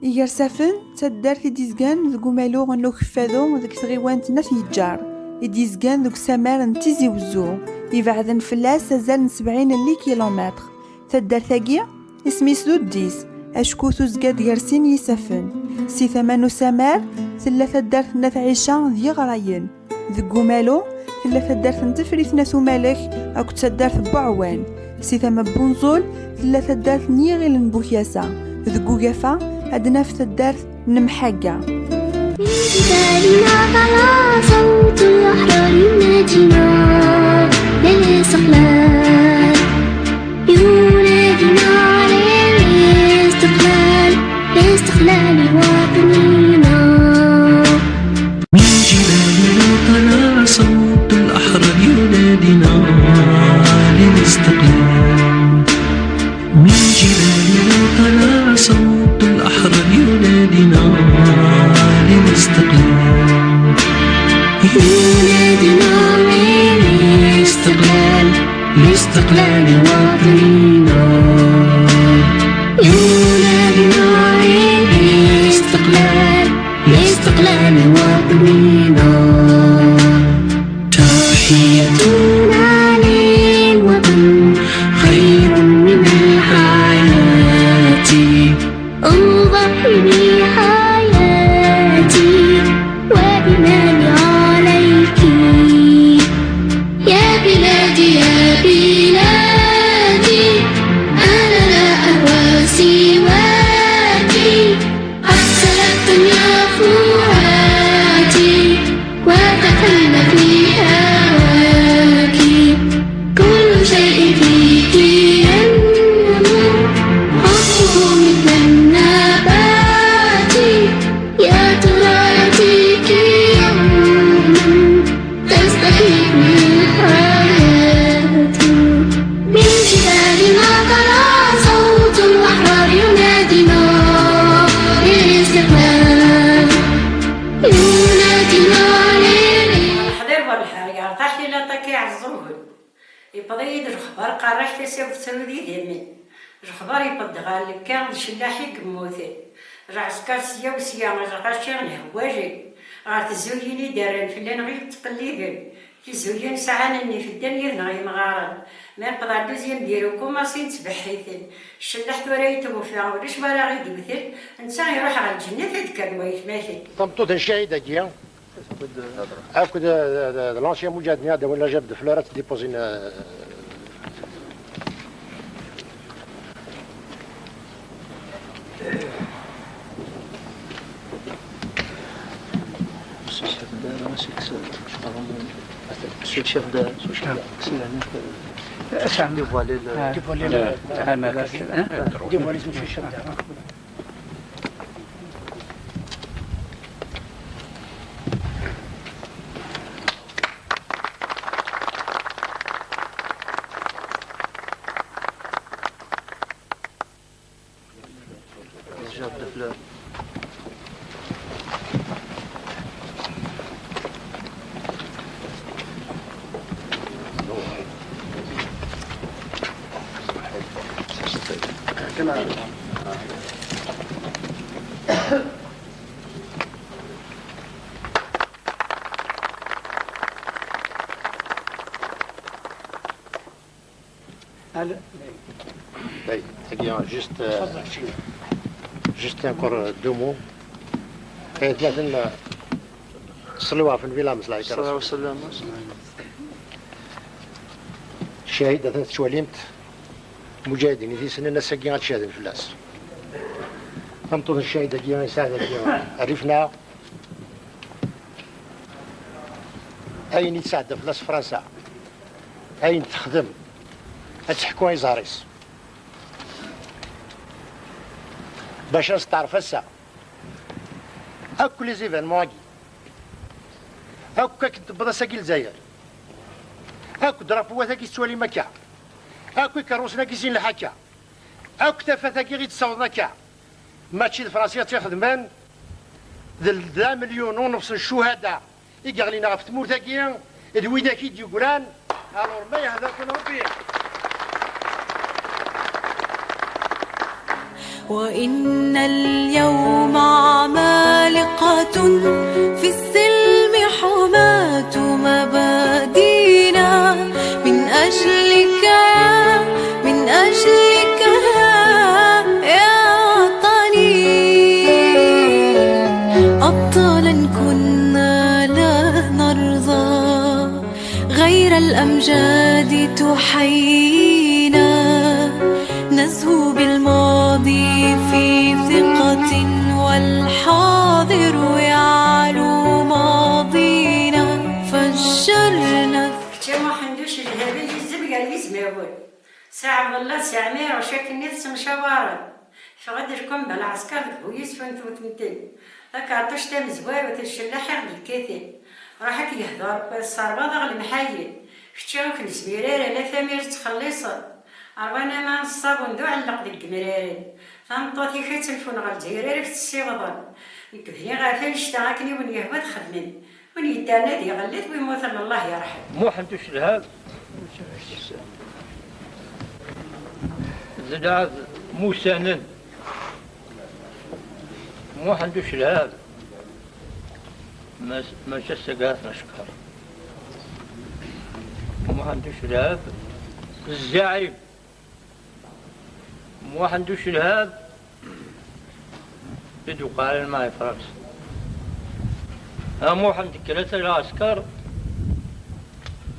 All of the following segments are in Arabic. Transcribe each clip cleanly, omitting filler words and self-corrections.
يرسافن تدار في ديزكان ذو مالو نو كفاذو ذك تغيوانت ناف يجار ديزكان ذوك سمار نتيزي وزو يبعدن فلاس زال 70 كيلومتر تدار ثاقية اسمي سدود ديس أشكو تزقاد يرسين يسافن سي ثمانو سمار ثلاثة دار ناف عيشة ذي غراين ذو مالو ثلاثة دار نتفري ثناثو مالك أو تدار بعوان سي ثما بونزول ثلاثة دار نيغي لنبوكياسا ذو قفا أدنا في الدار نمحقة من جبالنا طلع صوت الأحرار ينادينا للاستقلال ينادينا للاستقلال لاستقلال وطننا من جبالنا طلع صوت الأحرار ينادينا للاستقلال من جبالنا طلع صوت الأحرار ينادينا للاستقلال ينادينا للاستقلال لاستقلال وطننا ينادينا للاستقلال لاستقلال وطننا تحيتنا للوطن خير من الحياة أضحي بحياتي وبمالي عليك يا بلادي يا بلادي أنا لا أهوى سواك قد سلكت يا فؤادي وتحلى في هواك كل شيء فيك ينمو حبه مثل النبات يا ترى يأتيك يوم تستفيد الحياة من جبالنا طلع صوت الأحرار ينادينا للاستقلال ينادينا حضر والحاجة طاحتي لا تكي عالزوج يبضيد الخبر قرش تسوي تسودي ديمي الخبر يبض غالي كان شلاحي قموثي رعسكار سيا وسيا غاشي غنهواجي غار تزويني دارن فلان غير تقليبن تزوين ساعانني في الدنيا نغي مغارن ما نقدر دوزيام ديالو كوماسي نتبحيثن الشلاح ثورا توفى وليش بلا غير يمثل انسان يروح على الجنة تذكر ما يتماثل طمطوط الشهيدة كيا هاكد لانسيان مجاهد نيادا ولا جاب دو فلورات ديبوزين Monsieur le chef de... Dévoiler le... dévoiler monsieur le chef de fleurs. juste encore deux mots. ثلاثة صلوا في الفيلا مسلايك صلى الله عليه وسلم. شهيد ثلاث شواليمت مجاهدين في سنة ساقين شهادة الفلاس فمطوط الشهيدة كيان يساعد كيان عرفنا أين يتساعد فلاس فرنسا أين تخدم أتحكوا يزاريس باش نستعرف هسا هاكو لي زيفينمون هاكو كنت بدا ساقي الجزائر هاكو درابوا ثاكي تسوالي مكا هاكو كاروسنا كيزين الحكا هاكو تافا ثاكي غير تصاوضنا كا ماتشي الفرنسية تخدمان ذا مليون ونص الشهداء يقالينا في تمور ثاكي دويدا كي ديوغران الور ما يهذاك ربي وإن اليوم عمالقة في السلم حماة مبادينا من أجلك من أجلك يا وطني أبطالا كنا لا نرضى غير الأمجاد تحيينا نزهو بالماضي في ثقة والحاضر يعلو ماضينا فجرنا كما حندوش الهبل الزبقة اللي يسمعون ساعة والله ساعة مير وشاك نفس مشاورا فغدركم بالعسكر ويسفن ثوتمتين ذاك عطوش تام زواوة الشلاحة بالكثير راحت يهضر الصرباضة المحايل كتشاوك نسميرارة لا ثمير تخلصها أروانا ما الصابون دو علق ديك مرارين فنطوطي خي تلفون غال جيراري في السيوضان يكفي غافل اشتغاكني ون يهود خدمين ون يدانا دي غليت ويموت الله يرحم مو حنتوش الهاب زلاب مو سنن مو حنتوش الهاب ما جسقات نشكر مو حنتوش الهاب الزعيم مو حندوش الهاب بدو قال ما يفرقش مو حندك ثلاثة العسكر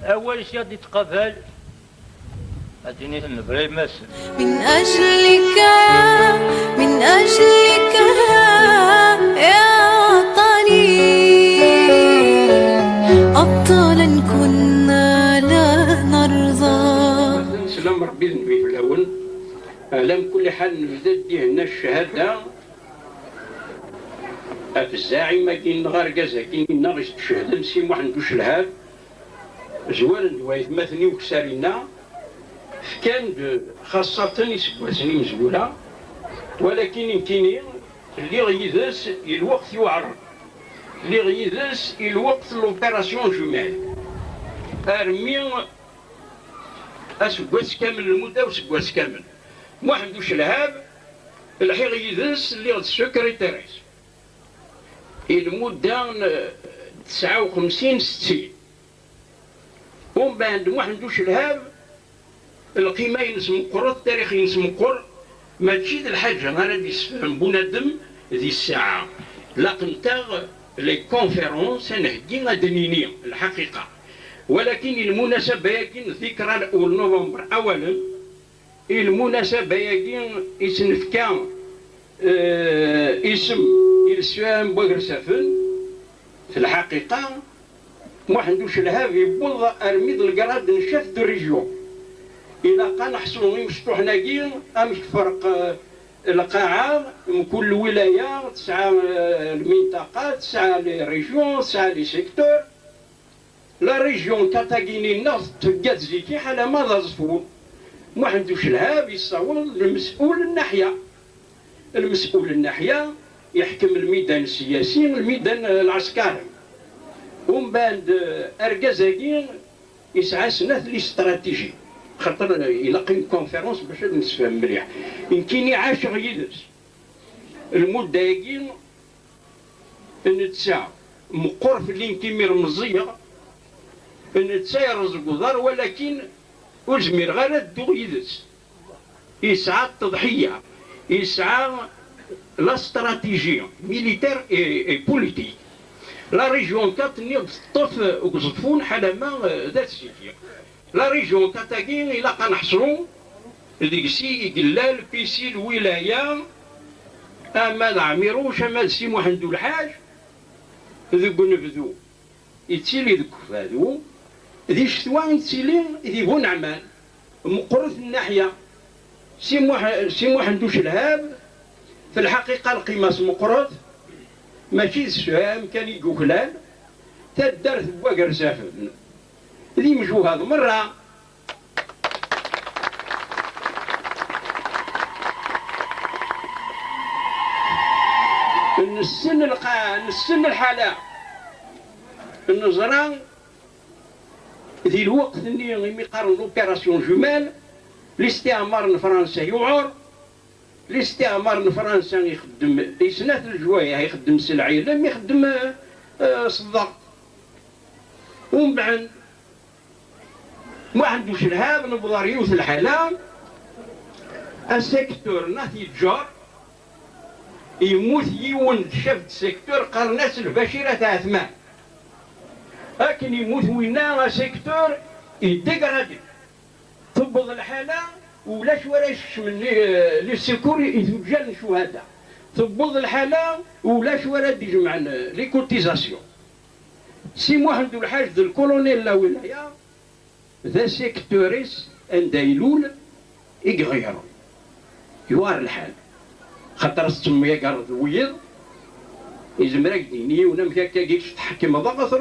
أول شيء غادي يتقبل أديني النبري مثل من أجلك من أجلك يا وطني أبطالا كنا لا نرضى. سلام ربي ذنبي في الأول. على كل حال نبدا دي هنا الشهادة في الزاعمة كاين غار كازا كاين ناقص الشهادة نسي ما عندوش الهاب زوال دوايت مثني وكسارينا كان خاصة يسكواسني مزبولة ولكن يمكن اللي غيدس الوقت يوعر اللي غيدس الوقت لوبيراسيون جمال ارمي اسكواس كامل المدة وسكواس كامل ما عندوش الهاب الحين غيدس اللي السكرتيريس المدة 59 60 ومن بعد ما عندوش الهاب القيمة ينسم قر التاريخ ينسم قر ما تشيد الحاجة أنا دي سفهم بنادم ذي الساعة لقنتاغ لي كونفيرونس نهدي غدنيني الحقيقة ولكن المناسبة يكين ذكرى الأول نوفمبر أولا المناسبة يكين يسنفكا اسم السوام بوغرسافن في الحقيقة ما عندوش الهاب يبوض أرميد القراد نشاف دو ريجيون إلا كان حصلوني مفتوح ناقين أمش فرق القاعة من كل ولاية 9 المنطقة 9 لي ريجيون 9 لي سيكتور لا ريجيون كاتاكيني الناس تقاد زيكي حالا ماذا زفون ما عندوش الهاب يصور المسؤول الناحية المسؤول الناحية يحكم الميدان السياسي الميدان العسكري ومن بعد أركازاكين يسعى سنة الاستراتيجي خاطر يلاقي كونفيرونس باش نتفهم مليح يمكن يعاش غيدس المده يكين نتسع مقر في اللي يمكن مرمزيه نتسع يرزق دار ولكن وزمير غير الدو يدس يسعى التضحيه يسعى لا استراتيجيه ميليتير اي بوليتيك لا ريجيون كاتني تطف وقصفون حلما ذات سيتيا لا ريجيون كاتاكين إلا كنحصرو ديك سي قلال بيسي الولاية أمال عميرو شمال سي محمد الحاج ذوك نبذو يتسيلي ذوك فادو ذي شتوى يتسيلي ذي بون عمان مقرث الناحية سي محمد الهاب في الحقيقة القيمة مقرث ماشي السهام كان يقوكلال تدارت بواقر سافن ذي مشو هذا مرة السن الحالة النظرة ذي الوقت اللي يقارن لوبيراسيون جمال الاستعمار الفرنسي يوعر الاستعمار فرنسا يخدم يسنات الجوايه يخدم سلعي لم يخدم صدق. ومن بعد ما عندوش الهاب نبغى ريوث الحالة السيكتور ناثي الجار يموت يون شفت سيكتور قال ناس البشيرة تاع ثمان لكن يموت وينا سيكتور يدقردي تبض الحالة ولاش وراش من لي سيكور يتوجل شهداء تبض الحالة ولاش وراد يجمع لي كوتيزاسيون سي محمد الحاج ذو الكولونيل لا ولاية ذا سيكتوريس اندايلول يغيروا يوار الحال خاطر السمية قرض ويض يزمرك ديني ونمك كيكش تحكم ضغط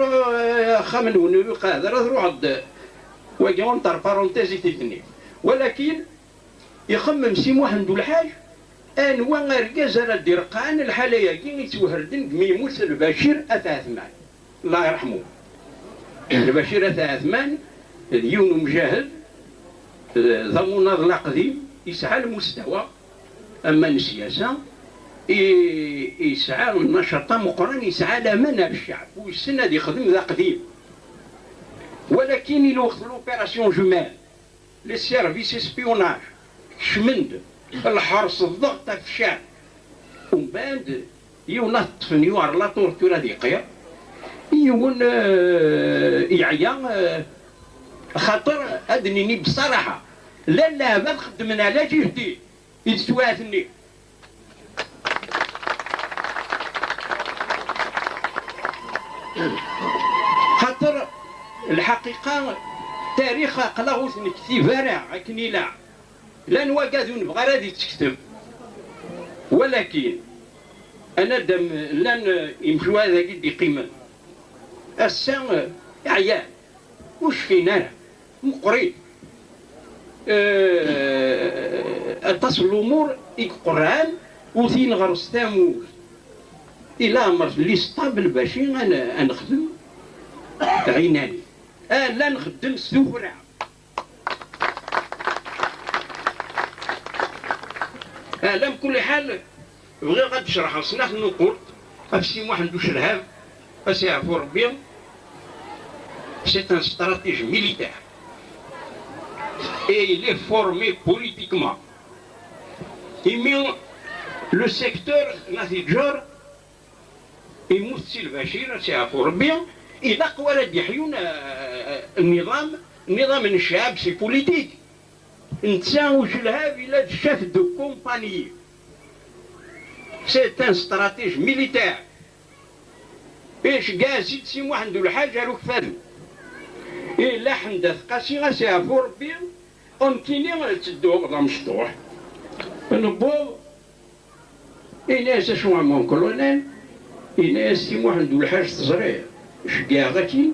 خامن ونو قادر تروح عند ويقول تر بارونتيزي تدني ولكن يخمم سي محمد الحاج ان وان رجال الدرقان الحالة ياكين يتوهردن ميموت البشير أثاثمان الله يرحمه البشير أثاثمان ديون مجاهد ضمن نضل قديم يسعى المستوى أما السياسة يسعى النشاط مقرن يسعى لمنع الشعب والسنة يخدم ذا قديم ولكن الوقت لوبيراسيون جمال لي سيرفيس اسبيوناج شمند الحرص الضغط في الشعب ومن بعد يونط في نيوار لا طورتورا ديقيا يون يعيا خاطر أدنيني بصراحة لا ما خدمنا لا جهدي يتسواثني خاطر الحقيقة تاريخ قلاغوث نكتي فارع عكني لا نواقاذو نبغى رادي تكتب ولكن أنا دم لن يمشوا هذا قد قيمة الساعة عيان وش فينا مقرين تصل الأمور القرآن وثين غرس ثاموس إلى أمر اللي ستابل باشي أنا نخدم عيناني لا نخدم سفرة لا بكل حال بغي غاد نشرح صناح نقول أفسي واحد ندوش الهاب أسي عفو ربي c'est un stratège militaire et il est formé politiquement. Il met le secteur Nathijar et Moussi al-Bashir, c'est à Fourbien, il a quoi la dihyun النظام الشعب c'est politique. إنسان وجلها إلى chef de compagnie. C'est un stratège militaire. إيش قاسي تسمو عنده الحاجة روك فادو. إلا حندث قاسي غاسي عفو ربي أمكيني تدو غدا مشطوح نبو إناس شو عمون كولونيل إناس سيمو عنده الحاج تزريع شقيا غاكي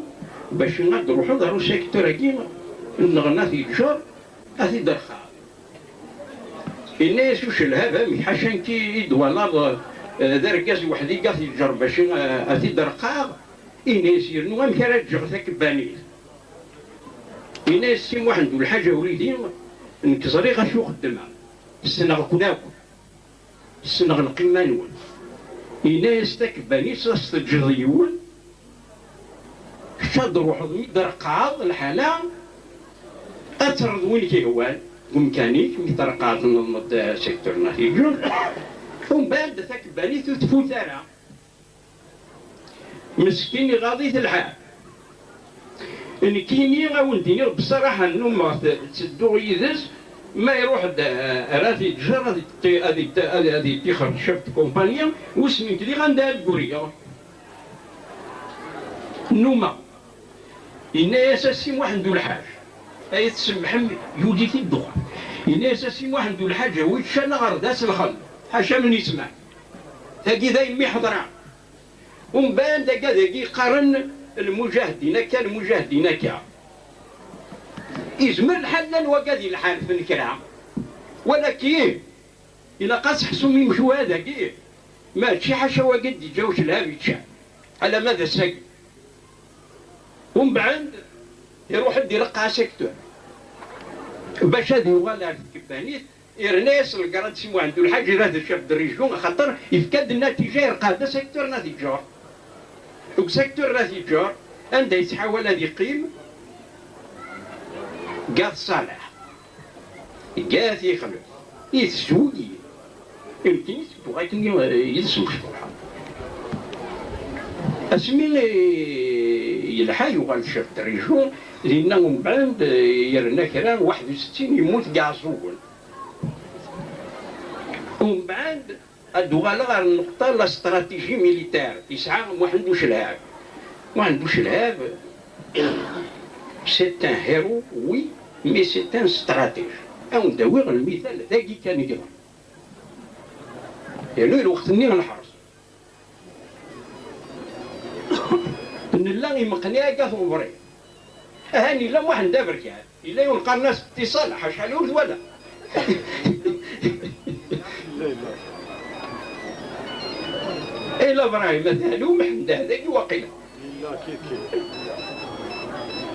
باش نروحو دارو سيكتور كيما نغنا في الجور أثي درخا إناس وش الهبة حاشان كي دوالار داركاز وحدي قاثي الجر باش أثي درخا إناس يرنو أم كرات جغثك بانيس إناس سيمو عنده الحاجة وليدي نكزري غاشو خدمها السنغ كناكل السنغ القيمانون إناس تكباني ساستجضيون شاد روح درقاض الحالة أترض وين كيهوان ومكانيك مترقاض نضمد سيكتور نهيجون ومن بعد تكباني تفوتارا مسكيني غاضية الحال إن كيني غاونديني بصراحة إنه ما تسدو يدس ما يروح راثي تجار هذه تيخرج شفت كومبانيا واسمي كذي غندا الكوريا نوما إنا أساسي واحد دو الحاج أي تسمح يودي في الدخان إنا أساسي واحد دو الحاجة ويتشال غرداس الخل حاشا من يسمع تاقي ذا يمي حضرا ومن بعد ذاكي قارن المجاهدين كالمجاهدين كا يزمر الحل وقادي الحال في الكرام ولكن إلا قاس حسوم يمشوا هذا كي ما تشي حاشا وقد يجاوش لها بيتشا على ماذا ساق ومن بعد يروح يدير قا سيكتور باش هذه يغال على الكبانيت إرناس القرد سمو عنده الحاجة هذا الشاب دريجون خاطر يفكاد النتيجة يرقى سيكتور نتيجة وسيكتور نتيجة عند يتحاول هذا يقيم قاث صالح قاث يخلف يتسوي يمكن بغيت يلسوش طبعا اسمي يلحى يغال الشاب دريجون لأنه من بعد يرنا كران 61 يموت كاع زول ومن بعد الدوغالا غير النقطة لا استراتيجي ميليتير يسعى ما عندوش الهاب سي ان هيرو وي مي سي ان استراتيج او نداوي غير المثال ذاكي كان يقرا يعني الوقت ني غنحرص نلاقي مقنعة كاع فوبري هاني لا واحد دابر كاع الا يلقى الناس اتصال شحال ولد ولا إلا إبراهيم مثلا ومحمد هذاك واقيلا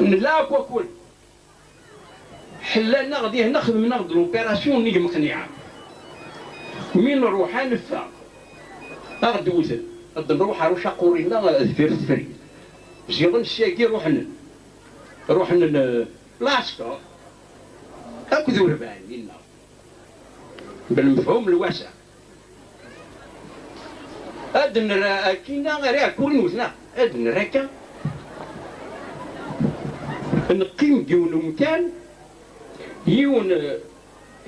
نلاك وكل حلالنا غادي نخدم ناخذ لوبيراسيون نيجي مقنعة من نروح نفا غادي وثل غادي نروح روح قورينا ذفير فريد زيغن الساكي روحنا لاسكا هاك ذوربان لنا بالمفهوم الواسع أدنى كينا غير كل نوثنا أدنى راكا نقيم ديون مكان يون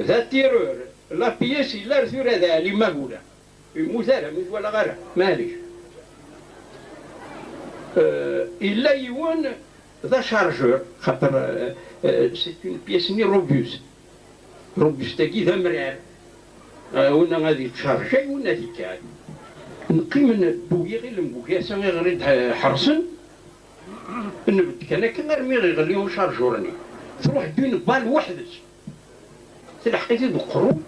ذا تيرور لا بياسي لا رثور هذا اللي ما هولا مثالا مثل ولا غيره ماليش إلا يون ذا شارجور خاطر سي اون بياس ني روبوس تاكي ذا مرعر ونا غادي تشارجي ونا ذيك نقيم بويا غير المبوكيا سامي غير حرصن نبت كان غير يغليو شارجورني تروح دون بال وحدش تلحقيتي بالقروب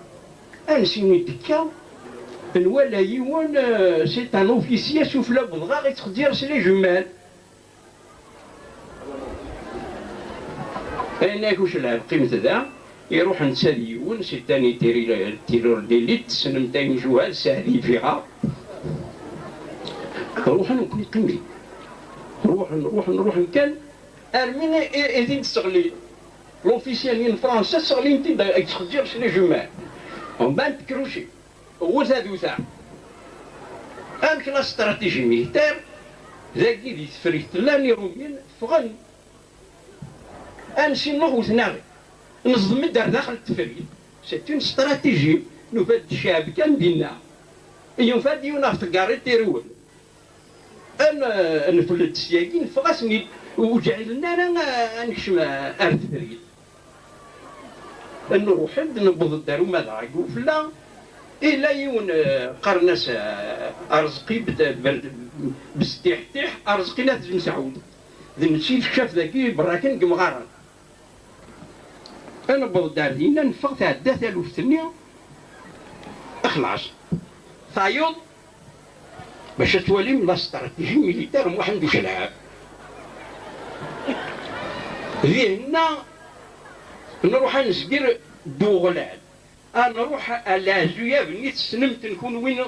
انسيني دكا نوالا يوان سي ان اوفيسيا شوف لا بضغا غير تخدير سلي جمال انا كوش لعب قيمة ذا يروح نسالي يون سي تاني تيرور ديليت سنمتين جوال ساهلي فيها نروح نكون قيمي نروح نكان ارمين اذن تستغلي لوفيسيالين فرنسا تستغلي انت تخدير سلي جمال ومن بعد تكروشي هو ذا ذا انك لا استراتيجي ميليتير ذاكي دي تفريت لاني رومين فغن انسي نغوث ناغي نصدم الدار داخل التفريد سي اون استراتيجي نفاد الشعب كان دينا يوم فاد يونا في الكاري تيرول انا نفلت السياقين فغاسني وجعلنا انا نكشم ارض فريد نروح نبض الدار وما ضايقوا فلا إلا يون قرناس أرزقي بستيح أرزقي ناس مسعود ذي نسيف شاف ذاكي براكن قمغارا أنا بضدار دينا نفقت عدا ثالوث ثانية أخلص ثايوض باش توالي من لا استراتيجي ميليتير ما عندوش لعاب ذي هنا نروح نسقر دوغلاد أنا نروح على زويا بنيت سنمت نكون وين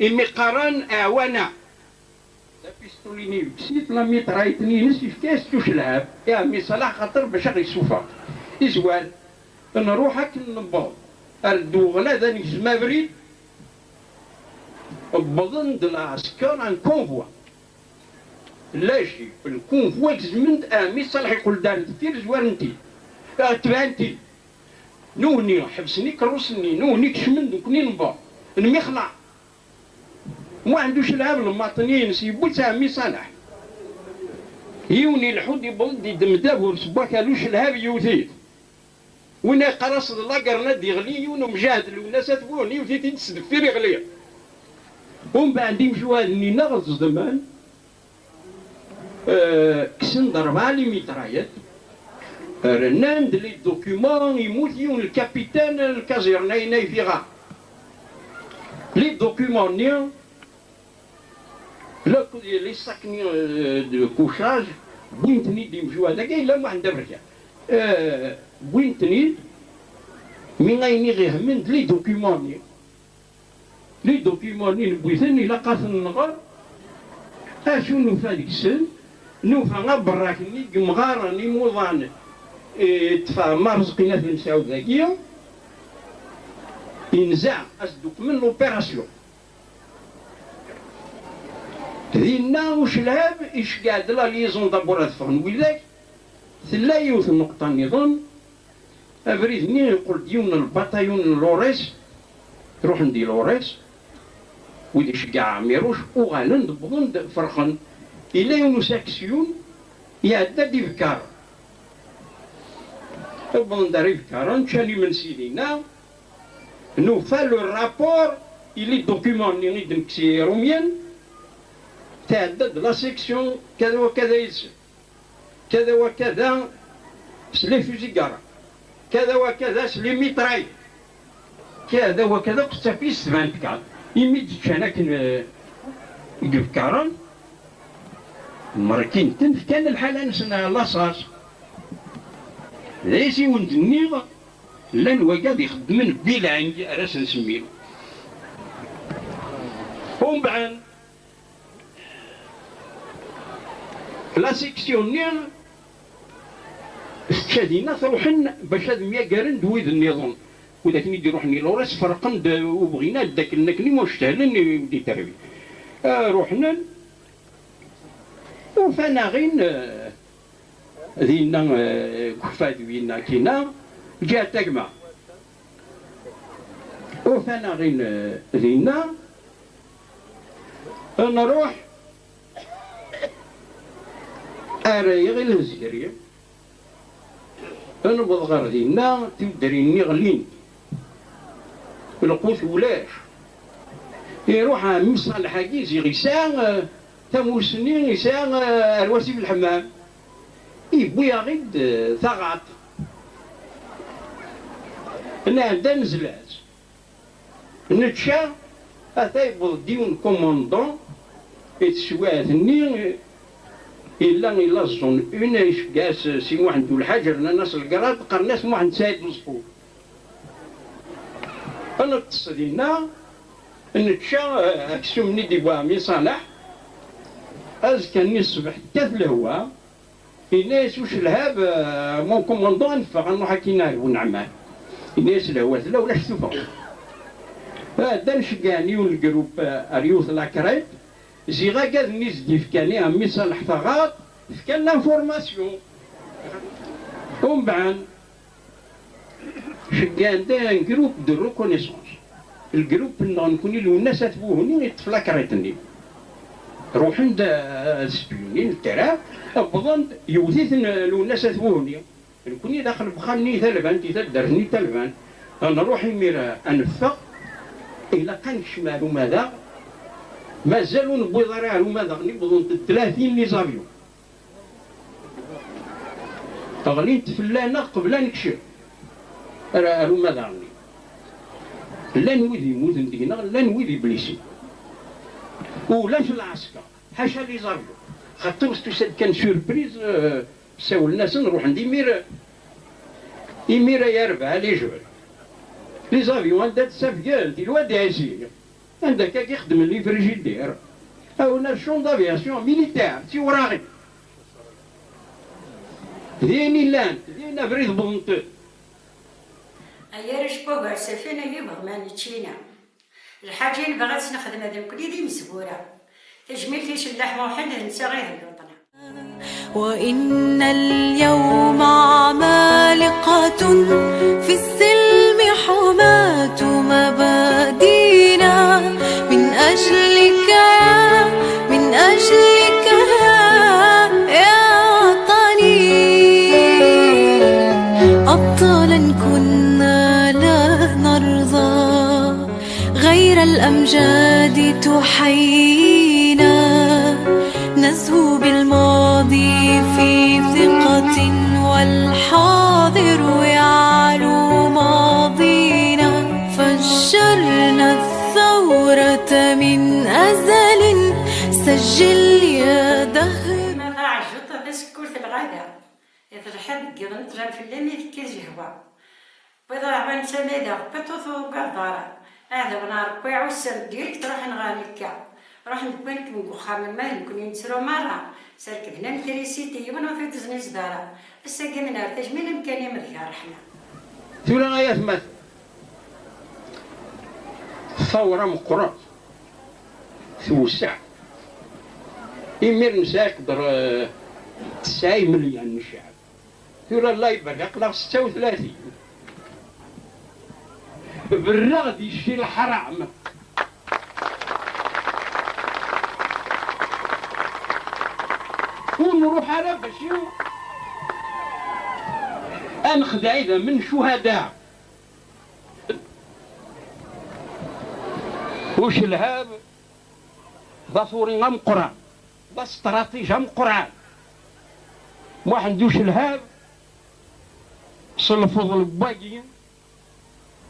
إمقاران أعوانا لا بيستوليني بسيت لا ميت رايتني نسيف كاس توش لعب يا مي صلاح خاطر باش غي يسوفا إزوال نروح هاك نبض الدوغلا ذا نجزما بريد بظن دلاسكان عن كونفوا لاجي الكونفوا كزمنت مي صلاح يقول دار كثير زوال انتي تبانتي نوني حبسني كروسني نوني كشمن دوكني نبا نميخلع ما عندوش العاب الماطنيين سيبو تاع صالح يوني الحود يبلدي دمداب ورسبا كالوش الهاب يوثيت وين قرص لاقرنا يغلي يونو مجاهد الناس تبوني وثيتي تسدفير يغلي ومن بعد يمشوا هادني نغز زمان كسن ضربالي ميترايات رناند لي دوكيومون يموت يون الكابيتان الكازيرناي فيغا لي دوكيومون نيو لي ساكني دو كوشاج بوينتني ديمجو هذاك الا ما عندها بركه بوينتني من أين يغيهمن لي دوكيموني نبويثن إلا قاثن النغار أشو نوفا ديك السن نوفا غبراكني قمغارني موضان تفا مرزقنا في المساود ذاكية ينزع أصدق من لوبيراسيون دينا وش لهاب إيش قاعد لا ليزون دابورات فغن وذاك ثلا يوث النقطة النظام أبريدني يقول ديون البطايون لوريس روح ندي لوريس ودي شقاع عميروش وغالند بغند فرخن إلا يونو ساكسيون يعدى دي فكار البندري فكارن شاني من سيدينا نو فالو الرابور إلي دوكيمون اللي نقدر نكسي روميان تعدد لا سيكسيون كذا وكذا يلزم كذا وكذا سلي فيزيكارا كذا وكذا سلي ميتراي كذا وكذا قصة في 24 يميت كان يفكرن مركين تنف كان الحالة نسنا لاصاص ليسي وندنيغ لان وقاد يخدمن بلا عندي راس نسميلو ومن بعد لا سيكسيونير شادينا تروحن باش هاد ميا دويد النظام ولكن يدي روحني لوراس فرقن وبغينا داك النكني مشتهلن يدي تربي روحنا وفانا غين ذينا كفاد وينا كينا جا تجمع وفانا غين ذينا نروح أراي غير الزهرية أنا بضغر ذينا تدريني غلين القوت ولاش يروح مصالح حقيزي غيسان تمول سنين غيسان الواسي في الحمام يبويا غيد ثغط انا عندنا نزلات نتشا أثايبض ديون كوموندون يتسواتني إلا الزون اون يشقاس سي واحد الحجر ناس القراب قرناس واحد سايد مصفوف أنا تصدينا نتشا أكسومني دي بوامي صالح أزكاني الصبح كاف الهوا الناس وش الهاب مون كوموندون نفع انو حكينا ونعمال الناس الهوا ثلا ولا شتوفا هذا نشقاني والجروب اليوث لاكريت زيغا قاد نيز دي فكاني أمي صالح فغاط فكان لانفورماسيون ومن بعد شقان دا جروب دو ريكونيسونس الجروب نكوني لو الناس تبوهني يطفلا كريتني روحن دا سبيونين ترى بظن يوثيث لو الناس تبوهني نكوني داخل بخاني ثلبان تدرني ثلبان انا روحي ميرا انفق الى كان شمال وماذا مازالوا نبوي ضريع وماذا نبظن 30 نظاميو غليت فلانه قبل نكشف راه ماذا عني لا نويذ يموت ندينا لا نويذ يبليسي ولا في العسكر حاشا لي زاريو خاطر وستوسد كان سوربريز ساو الناس نروح عندي يمير يربع لي جول لي زافيون عندها تسافيال دي الواد عزيز عندك يخدم اللي فريجيدير او ناشون دافياسيون ميليتير تي وراغي ديني لاند دينا بريد بونتو أيا رشبوه السفينة اللي بغمان تشينا الحاجة اللي بغات نخدم هذا كل دي مسبورة تجميل تيش اللحمة وحنا ننسى غير الوطن وإن اليوم عمالقة في السلم حماة مبادينا من أجلك من أجلك يا وطني أبطالا كنا لا نرضى غير الأمجاد تحيينا نزهو بالماضي في ثقة والحاضر يعلو ماضينا فجرنا الثورة من أزل سجل يا دهر ما عجبت بس كل في الغابة إذا الحد قبل تغنى في الليل كيجي هوا بيضرع بان سميدة بتوثو قدارة هذا بنار بيع والسر ديرك تروح نغاليكا روح نبانك من قخام المال كون ينسرو مرة سركدنا متريسيتي ونوثو تزنيز دارا الساقي من ارتاج من الامكان يمريا رحمة ثولا غاية مثل ثورة مقرات توسع يمير نساك در 9 مليون من الشعب ثولا الله يبارك له 36 بالرغد يشي الحرام ونروح على باش انخذ ايضا من شهداء وش الهاب ضفوري غم قران ضا استراتيجي غم قران ما عندوش الهاب صلفوا الباقيين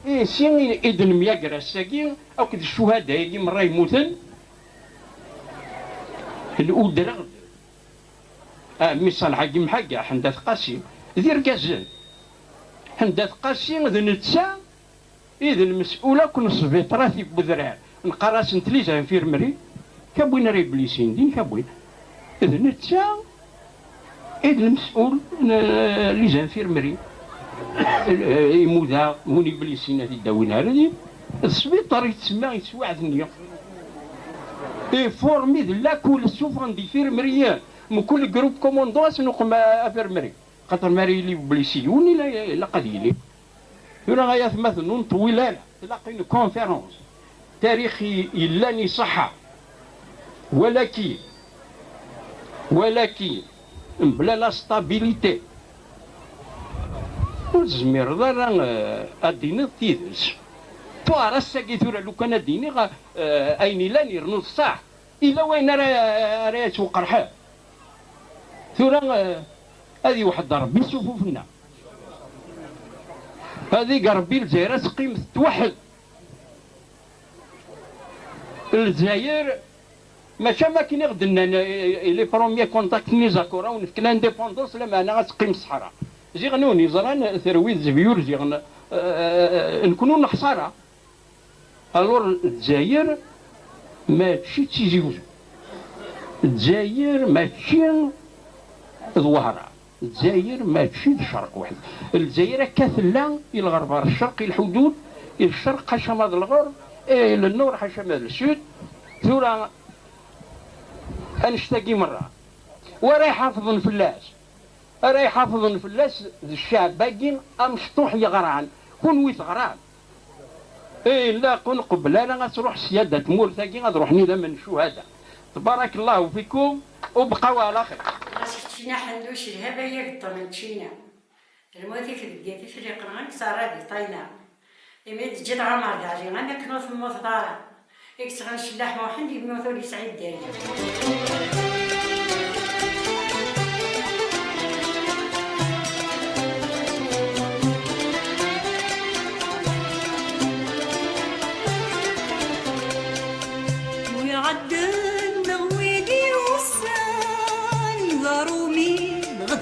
إيه سين إذن ميقرا الساقين أو كد الشهداء يجي مرة يموتن الأودرغد مثال حق محقا حندات قاسي ذير كازن حندات قاسي إذن نتسا إذن مسؤولة كن سبيطراتي بذرار نقراس نتليزا انفيرمري كابوين ريبليسين دين كابوين إذن نتسا إذن المسؤول ليزا انفيرمري يموذا هوني بليسينا في الداوين هذه السبيطار يتسمى يسوى عدنيا اي فورمي لا كل سوفران دي فيرمريان من كل جروب كوموندوس نقوم افيرمري خاطر ماري لي بليسيوني لا قديلي هنا غاية مثلا طويلة تلاقي كونفيرونس تاريخي إلاني صحة ولكن بلا لا ستابيليتي زمير ضرا أديني تيدس توارا الساقي ثورا لو كان أديني أيني لاني رنوض صح إلا وين راه يسوق رحاب ثورا هذه واحد ربي صفوفنا هذه ربي الجزائر تقيم توحد الجزائر ماشا ما كاين غدنا لي بروميي كونتاكت ني زاكورا ونفك لانديبوندونس لما انا غتقيم الصحراء زي غنوني زران ثرويت زبيور زي نكونوا نحصارة الور الجزائر ماشي تيزيوزو الجزائر ماشي ظهرة الجزائر ماشي الشرق واحد الجزائر كثلا الى الغرب الشرق الحدود الى الشرق حشمال الغرب الى النور حشمال السود ثورة انشتاقي مرة وراه يحافظ الفلاس راه يحافظ الفلاس الشعب باقين امشطوح يغران كون ويت غران ايه لا كون قبل انا غتروح سيادة مورثاكي غتروح نيدا من الشهداء تبارك الله فيكم وبقاو على خير شتينا حندوش الهباية طمن تشينا الموتي في الدقيتي في ريقنا صار طاينا يميت جد عمر داري انا كنو في موت دارا يكس غنشلاح موحد يموتو لي سعيد داري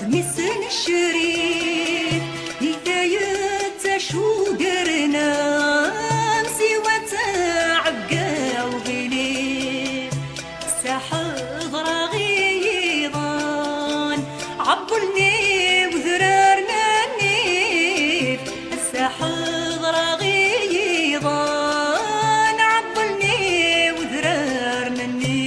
مسن الشريف نتايا شو درنا مسيوة عقا وغليل ساحض رغيضان عبلني وذرارنا النيل ساحض رغيضان عبلني وذرارنا النيل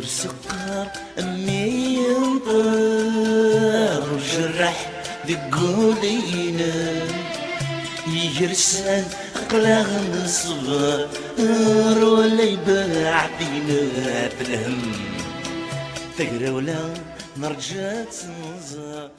سكر أمي ينطر وجرح دقولينا يجرسان أقلاغ الصغار ولا يباع فينا في الهم ثقرة ولا نرجع تنظر